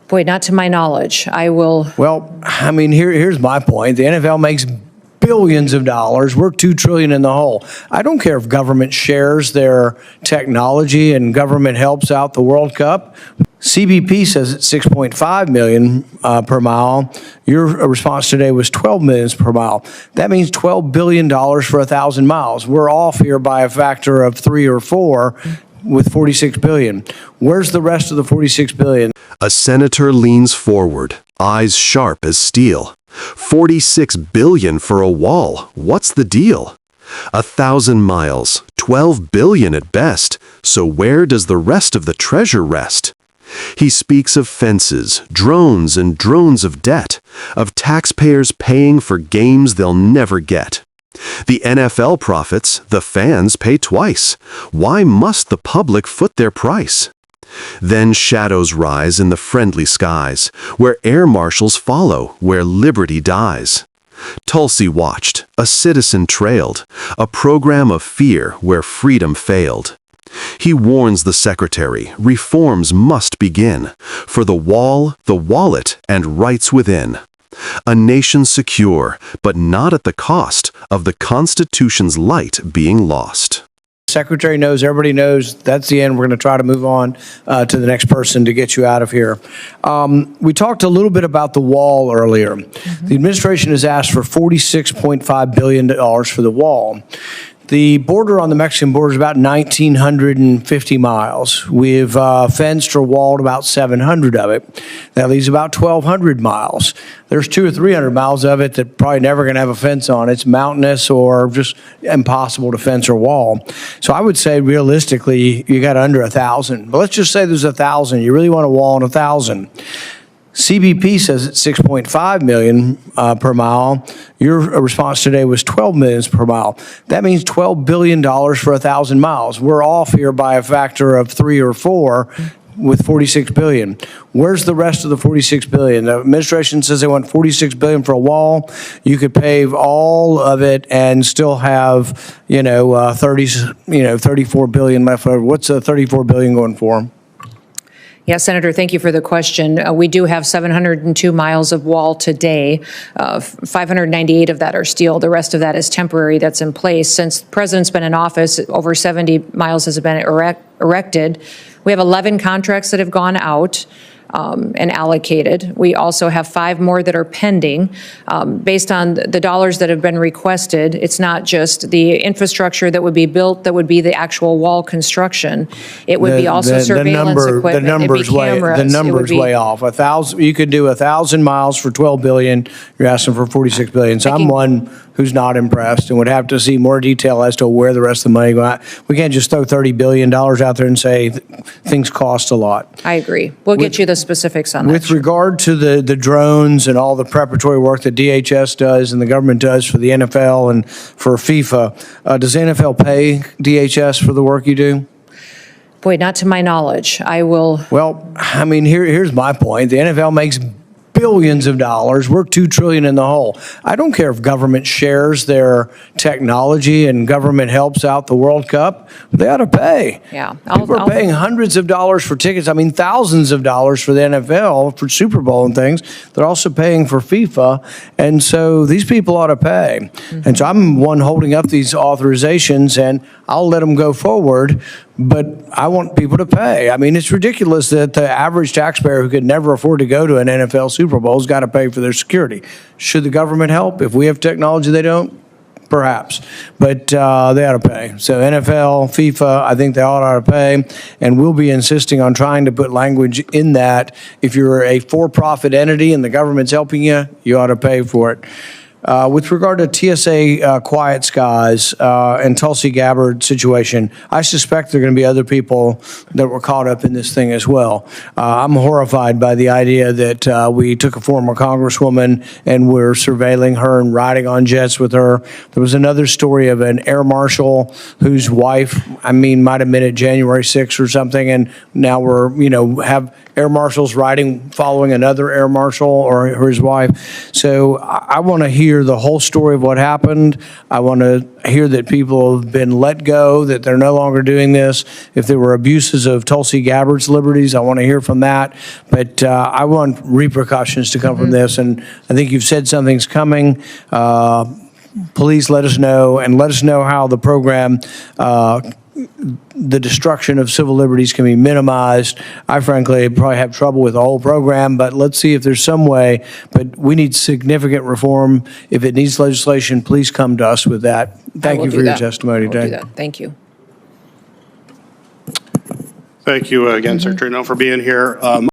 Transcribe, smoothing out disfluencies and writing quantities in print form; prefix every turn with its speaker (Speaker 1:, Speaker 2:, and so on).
Speaker 1: Boy, not to my knowledge. I will.
Speaker 2: Well, I mean, here's my point. The NFL makes billions of dollars. We're $2 trillion in the hole. I don't care if government shares their technology and government helps out the World Cup. CBP says it's 6.5 million per mile. Your response today was 12 million per mile. That means $12 billion for 1,000 miles. We're off here by a factor of 3 or 4 with 46 billion. Where's the rest of the 46 billion?
Speaker 3: A senator leans forward, eyes sharp as steel. 46 billion for a wall. What's the deal? 1,000 miles, 12 billion at best. So where does the rest of the treasure rest? He speaks of fences, drones, and drones of debt, of taxpayers paying for games they'll never get. The NFL profits, the fans pay twice. Why must the public foot their price? Then shadows rise in the friendly skies, where air marshals follow, where liberty dies. Tulsi watched, a citizen trailed, a program of fear where freedom failed. He warns the secretary, reforms must begin, for the wall, the wallet, and rights within. A nation secure, but not at the cost of the Constitution's light being lost.
Speaker 2: Secretary knows, everybody knows, that's the end. We're going to try to move on to the next person to get you out of here. We talked a little bit about the wall earlier. The administration has asked for $46.5 billion for the wall. The border on the Mexican border is about 1,950 miles. We've fenced or walled about 700 of it. That leaves about 1,200 miles. There's 200 or 300 miles of it that probably never going to have a fence on. It's mountainous or just impossible to fence or wall. So I would say realistically, you got under 1,000. But let's just say there's 1,000. You really want to wall on 1,000. CBP says it's 6.5 million per mile. Your response today was 12 million per mile. That means $12 billion for 1,000 miles. We're off here by a factor of 3 or 4 with 46 billion. Where's the rest of the 46 billion? The administration says they want 46 billion for a wall. You could pave all of it and still have, 34 billion left over. What's the 34 billion going for?
Speaker 1: Yeah, Senator, thank you for the question. We do have 702 miles of wall today. 598 of that are steel. The rest of that is temporary, that's in place. Since the president's been in office, over 70 miles has been erected. We have 11 contracts that have gone out and allocated. We also have 5 more that are pending. Based on the dollars that have been requested, it's not just the infrastructure that would be built, that would be the actual wall construction. It would be also surveillance equipment.
Speaker 2: The numbers way off. 1,000. You could do 1,000 miles for 12 billion. You're asking for 46 billion. So I'm one who's not impressed and would have to see more detail as to where the rest of the money goes. We can't just throw $30 billion out there and say things cost a lot.
Speaker 1: I agree. We'll get you the specifics on that.
Speaker 2: With regard to the drones and all the preparatory work that DHS does and the government does for the NFL and for FIFA, does the NFL pay DHS for the work you do?
Speaker 1: Boy, not to my knowledge. I will.
Speaker 2: Well, I mean, here's my point. The NFL makes billions of dollars. We're $2 trillion in the hole. I don't care if government shares their technology and government helps out the World Cup. They ought to pay.
Speaker 1: Yeah.
Speaker 2: People are paying hundreds of dollars for tickets. I mean, thousands of dollars for the NFL, for Super Bowl and things. They're also paying for FIFA. And so these people ought to pay. And so I'm one holding up these authorizations, and I'll let them go forward. But I want people to pay. I mean, it's ridiculous that the average taxpayer who could never afford to go to an NFL Super Bowl has got to pay for their security. Should the government help? If we have technology they don't, perhaps. But they ought to pay. So NFL, FIFA, I think they all ought to pay. And we'll be insisting on trying to put language in that. If you're a for-profit entity and the government's helping you, you ought to pay for it. With regard to TSA Quiet Skies and Tulsi Gabbard situation, I suspect there are going to be other people that were caught up in this thing as well. I'm horrified by the idea that we took a former congresswoman and we're surveilling her and riding on jets with her. There was another story of an air marshal whose wife, might have been at January 6th or something, and now we're, have air marshals following another air marshal or his wife. So I want to hear hear the whole story of what happened. I want to hear that people have been let go, that they're no longer doing this. If there were abuses of Tulsi Gabbard's liberties, I want to hear from that. But I want repercussions to come from this, and I think you've said something's coming. Please let us know, and let us know how the program, the destruction of civil liberties can be minimized. I frankly probably have trouble with the whole program, but let's see if there's some way. But we need significant reform. If it needs legislation, please come to us with that. Thank you for your testimony today.
Speaker 1: Thank you.
Speaker 4: Thank you again, Secretary Null, for being here.